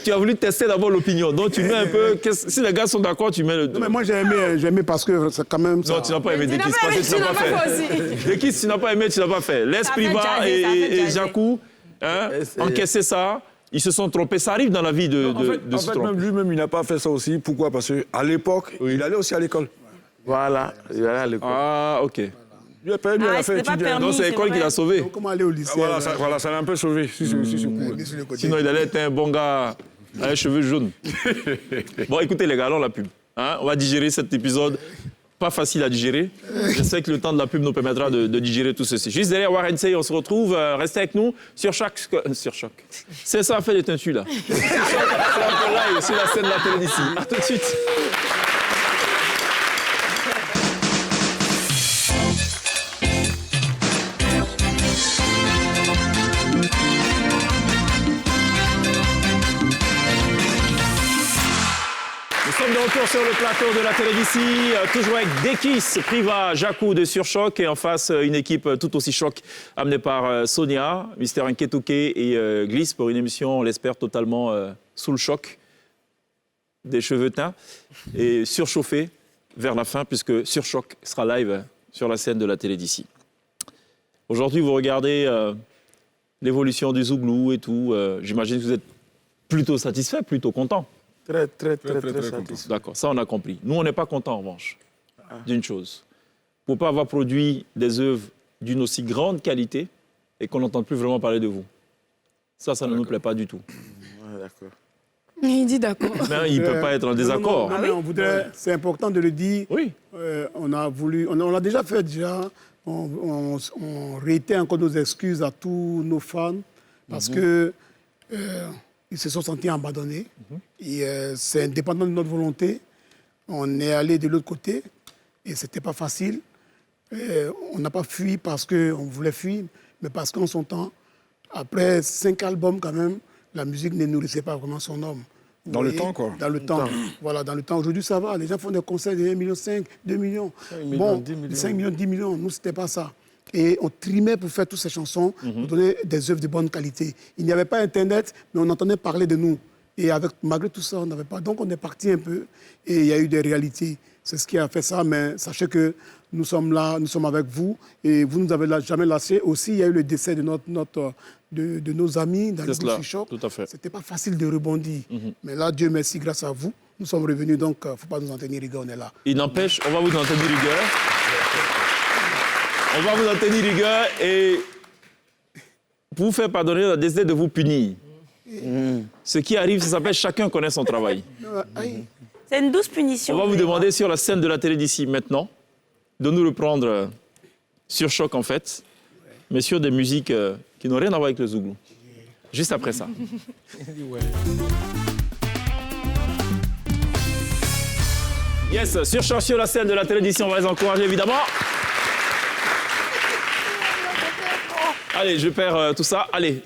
tu as voulu tester d'abord l'opinion. Donc tu mets un peu... Si les gars sont d'accord, tu mets le... non, mais moi, j'ai aimé parce que c'est quand même ça. Non, tu n'as pas aimé Dekis parce que tu n'as pas fait. Dekis, tu n'as pas aimé, tu n'as pas fait. Les Priva et Jacou, encaisser ça... Ils se sont trompés. Ça arrive dans la vie de se tromper. Même lui-même, il n'a pas fait ça aussi. Pourquoi? Parce qu'à l'époque, il allait aussi à l'école. Voilà, il allait à l'école. Ah, OK. Lui a perdu, il a fait étudier. Donc c'est l'école qui l'a sauvé. Donc, comment aller au lycée? Voilà, ça l'a un peu sauvé. Sinon, il allait être un bon gars avec les cheveux jaunes. Bon, écoutez, les gars, allons la pub. Hein, on va digérer cet épisode. Pas facile à digérer. Je sais que le temps de la pub nous permettra de digérer tout ceci. Juste derrière Warren Say, on se retrouve. Restez avec nous sur Choc. C'est ça, fait les teintus, là. C'est un peu live sur la scène de la télé d'ici. À tout de suite. Nous sommes de retour sur le plateau de la télévision, toujours avec Dekis, Priva, Jacou de Surchoc et en face une équipe tout aussi choc amenée par Sonia, Mister Nketouke et Glisse pour une émission, on l'espère, totalement sous le choc des cheveux teints et surchauffés vers la fin puisque Surchoc sera live sur la scène de la télé d'ici. Aujourd'hui, vous regardez l'évolution du Zouglou et tout. J'imagine que vous êtes plutôt satisfait, plutôt content. Très satisfait. D'accord, ça on a compris. Nous, on n'est pas content en revanche d'une chose. Pour ne pas avoir produit des œuvres d'une aussi grande qualité et qu'on n'entende plus vraiment parler de vous. Ça ne nous plaît pas du tout. Ouais, d'accord. Il dit d'accord. Mais il ne peut pas être en désaccord. Non, mais on voudrait, c'est important de le dire. Oui. On l'a déjà fait déjà. On réitère encore nos excuses à tous nos fans parce que ils se sont sentis abandonnés. Et c'est indépendant de notre volonté. On est allé de l'autre côté et ce n'était pas facile. On n'a pas fui parce qu'on voulait fuir, mais parce qu'en son temps, après 5 albums quand même, la musique ne nourrissait pas vraiment son homme. Dans le temps, quoi. Dans le temps. Voilà, dans le temps. Aujourd'hui, ça va. Les gens font des concerts de 1,5 million, 2 millions. 5 millions, 10 millions. 5 millions, 10 millions. Nous, ce n'était pas ça. Et on trimait pour faire toutes ces chansons, pour donner des œuvres de bonne qualité. Il n'y avait pas Internet, mais on entendait parler de nous. Et malgré tout ça, on n'avait pas. Donc, on est parti un peu et il y a eu des réalités. C'est ce qui a fait ça, mais sachez que nous sommes là, nous sommes avec vous et vous ne nous avez jamais lâché. Aussi, il y a eu le décès de nos amis dans le groupe Choc. Tout à fait. Ce n'était pas facile de rebondir. Mais là, Dieu merci, grâce à vous, nous sommes revenus. Donc, il ne faut pas nous en tenir rigueur, on est là. Il n'empêche, on va vous en tenir rigueur. On va vous en tenir rigueur et pour vous faire pardonner, on a décidé de vous punir. Ce qui arrive, ça s'appelle chacun connaît son travail. C'est une douce punition. On va vous demander sur la scène de la télé d'ici maintenant de nous reprendre sur Choc en fait, mais sur des musiques qui n'ont rien à voir avec le Zouglou. Juste après ça. Yes, Surchoc sur la scène de la télévision, on va les encourager évidemment. Allez, je perds tout ça. Allez.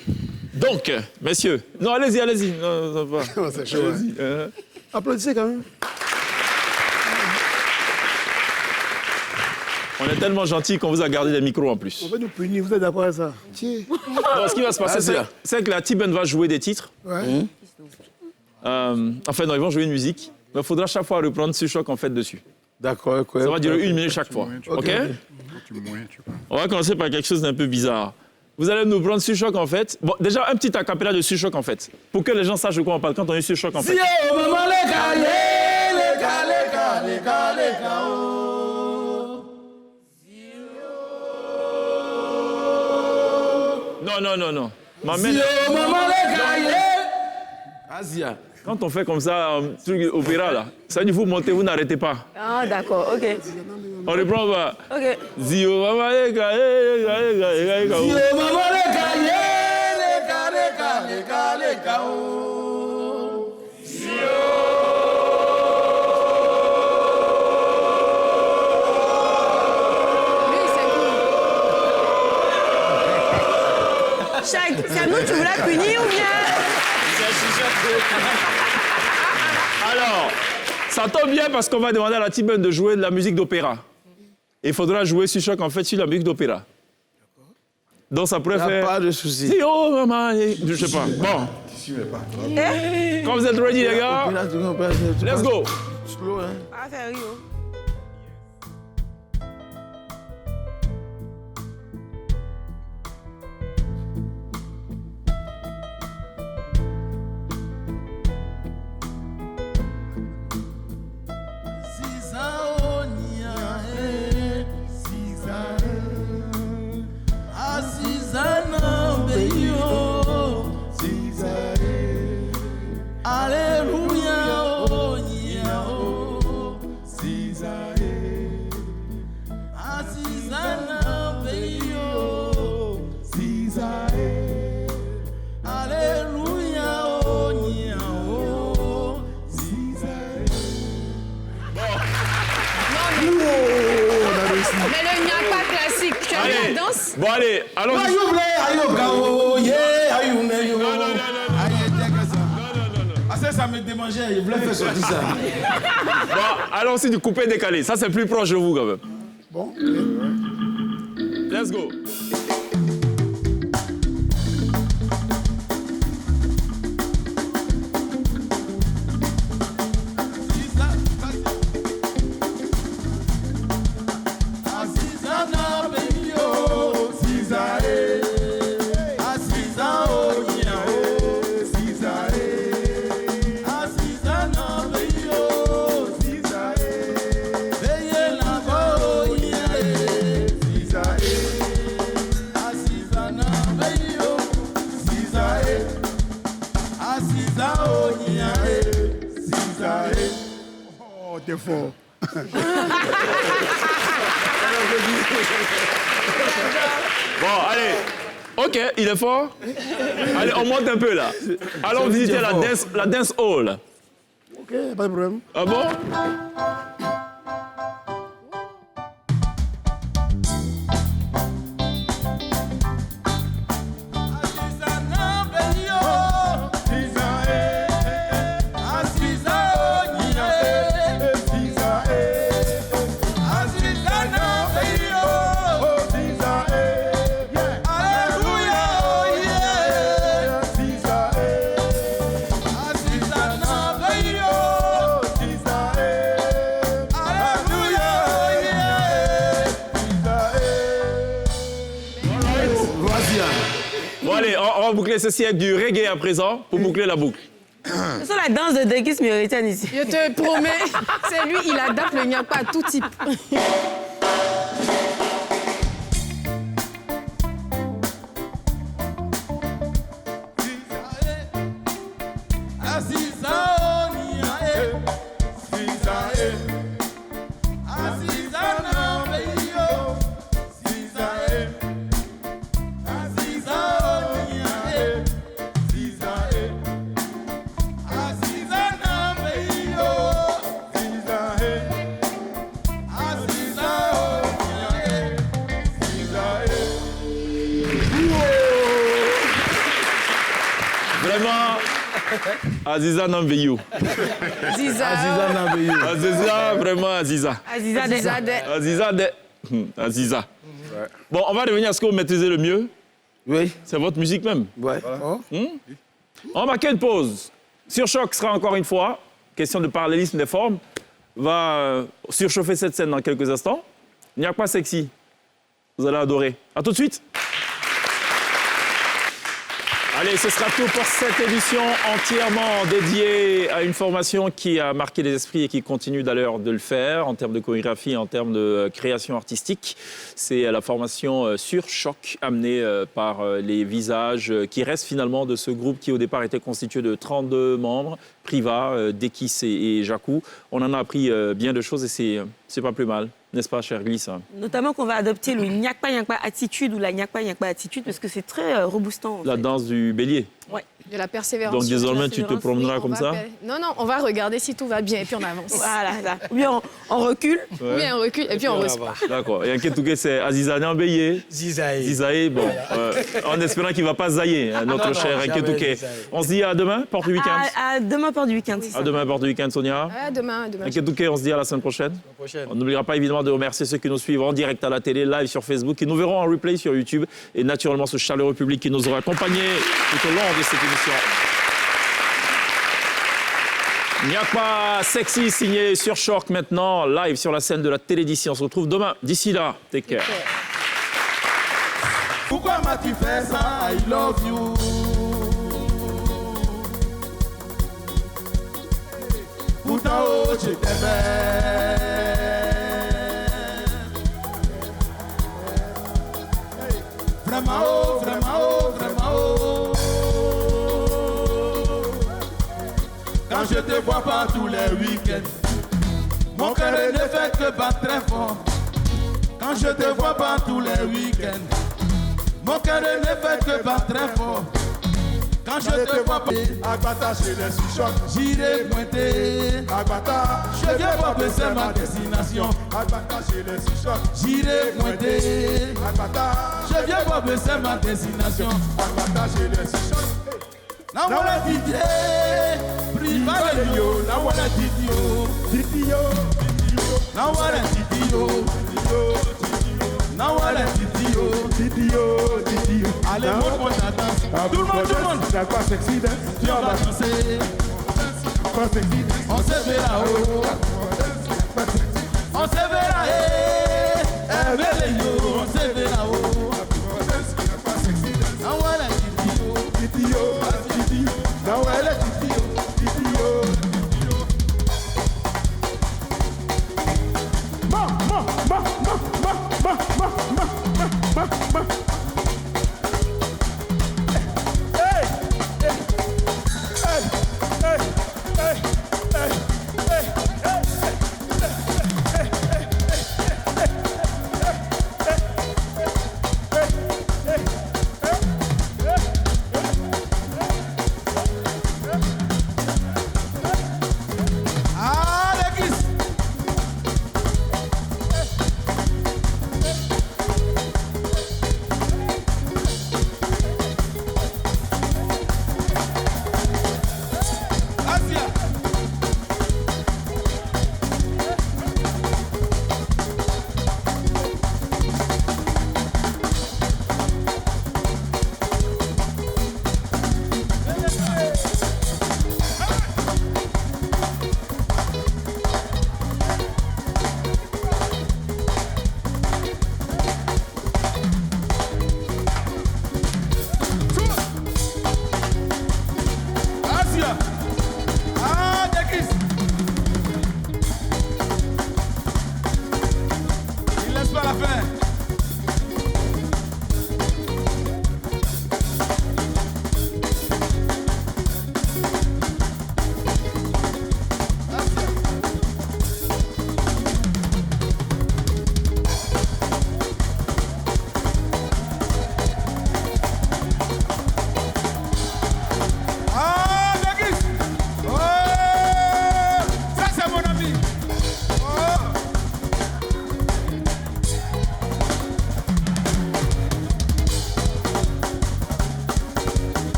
Donc, messieurs. Non, allez-y. Non, ça va. C'est chaud. Applaudissez quand même. On est tellement gentils qu'on vous a gardé des micros en plus. On va nous punir, vous êtes d'accord avec ça? Tiens. Non, ce qui va se passer, c'est que la T-Band va jouer des titres. Ouais. Enfin, non, ils vont jouer une musique. Mais il faudra chaque fois reprendre Surchoc en fait dessus. D'accord. Ça va durer 1 minute chaque fois. OK? On va commencer par quelque chose d'un peu bizarre. Vous allez nous prendre Surchoc en fait. Bon, déjà, un petit acapella de Surchoc en fait. Pour que les gens sachent de quoi on parle quand on est Surchoc en fait. Non. Asia. Quand on fait comme ça, truc opéra là, ça veut dire vous montez, vous n'arrêtez pas. Ah, d'accord, ok. On reprend, va. Ok. Zio, maman, les gars. Chag, c'est à nous que tu voulais punir ou bien? Alors, ça tombe bien parce qu'on va demander à la T-Band de jouer de la musique d'opéra. Il faudra jouer Surchoc en fait sur la musique d'opéra. Donc ça pourrait faire... Pas de souci. Si, oh maman, je sais pas. Bon. Quand vous êtes ready les gars, let's go. Slow, hein. Ah, c'est Rio. Bon allez, allons-y. Non. Ça me démangeait, il voulait faire sortir ça. Bon, allons-y du coupé décalé. Ça, c'est plus proche de vous quand même. Bon. Let's go. Oh, t'es fort. Bon, allez. OK, il est fort. Allez, on monte un peu là. Allons visiter la dance hall. OK, pas de problème. Ah bon? Bon allez, on va boucler ceci avec du reggae à présent pour boucler la boucle. C'est la danse de Dekis Méritain ici. Je te promets, c'est lui, il adapte le nyakpa à tout type. Hey. Aziza Nambeyo. Ziza. Aziza Nambeyo. Aziza, vraiment Aziza. Aziza de. Aziza. Bon, on va revenir à ce que vous maîtrisez le mieux. Oui. C'est votre musique même. Ouais. On va marquer une pause. Sur Choc sera encore une fois, question de parallélisme des formes, va surchauffer cette scène dans quelques instants. Il n'y a pas sexy. Vous allez adorer. À tout de suite. Allez, ce sera tout pour cette édition entièrement dédiée à une formation qui a marqué les esprits et qui continue d'ailleurs de le faire en termes de chorégraphie, en termes de création artistique. C'est la formation Sur Choc amenée par les visages qui restent finalement de ce groupe qui au départ était constitué de 32 membres, Priva, Dekis et Jacou. On en a appris bien de choses et c'est pas plus mal. N'est-ce pas, cher Glisse? Notamment qu'on va adopter le Nyakpa attitude ou la Nyakpa attitude parce que c'est très reboostant. La danse du bélier. Ouais. De la persévérance. Donc désormais, tu te promèneras comme ça? Non, on va regarder si tout va bien et puis on avance. Voilà, ça. Ou bien on recule. Ou bien on recule et puis on repart. D'accord. Et en Ketouké, c'est Aziza Nambeyo. Zizaï. Zizaï, bon. En espérant qu'il ne va pas zailler, notre cher Ketouké. On se dit à demain, porte du week-end. À demain, porte du week-end. À demain, porte du week-end, Sonia. À demain. Ketouké, on se dit à la semaine prochaine. On n'oubliera pas évidemment de remercier ceux qui nous suivent en direct à la télé, live sur Facebook, qui nous verront en replay sur YouTube. Et naturellement, ce chaleureux public qui nous aura accompagnés tout au long de cette émission. Il n'y a pas sexy signé Sur Choc maintenant, live sur la scène de la télédition. On se retrouve demain. D'ici là, take care. Pourquoi m'as-tu fait ça? I love you. Pourtant, oh, je t'aimais. Vraiment, oh, vraiment, oh, vraiment, oh. Quand je te vois pas tous les week-ends, mon cœur ne fait que battre très fort. Quand je te vois pas tous les week-ends, mon cœur ne fait que battre très fort. Quand je te vois pas, Agbata chez les sous-chocs, j'irai pointer. Agbata, je viens pas baisser ma destination. Agbata chez les sous-chocs, j'irai pointer. Agbata, je viens pas baisser ma destination. Agbata chez les sous-chocs. Now what I did, Priva de yo. Now what I did yo. Now what I did yo. Now what I did yo. Allez, montre-moi ta danse. Tout le monde. C'est quoi sexy dance? Puis on va danser. Quoi sexy dance? On se verra haut. On se verra on se verra haut. Now what I did yo. Now I let you feel.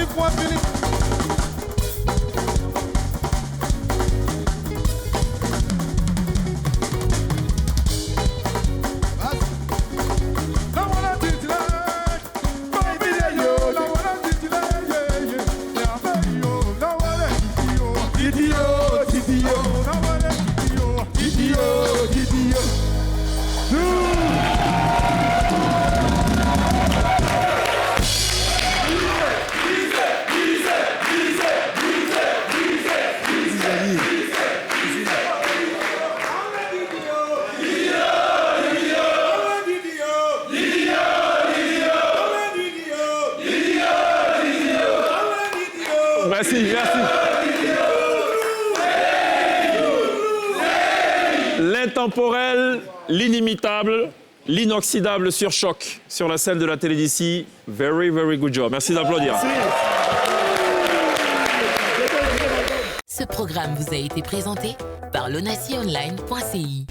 fini, point fini. Merci, merci. L'intemporel, l'inimitable, l'inoxydable sur Choc, sur la scène de la télé d'ici. Very, very good job. Merci d'applaudir. Ce programme vous a été présenté par lonacionline.ci.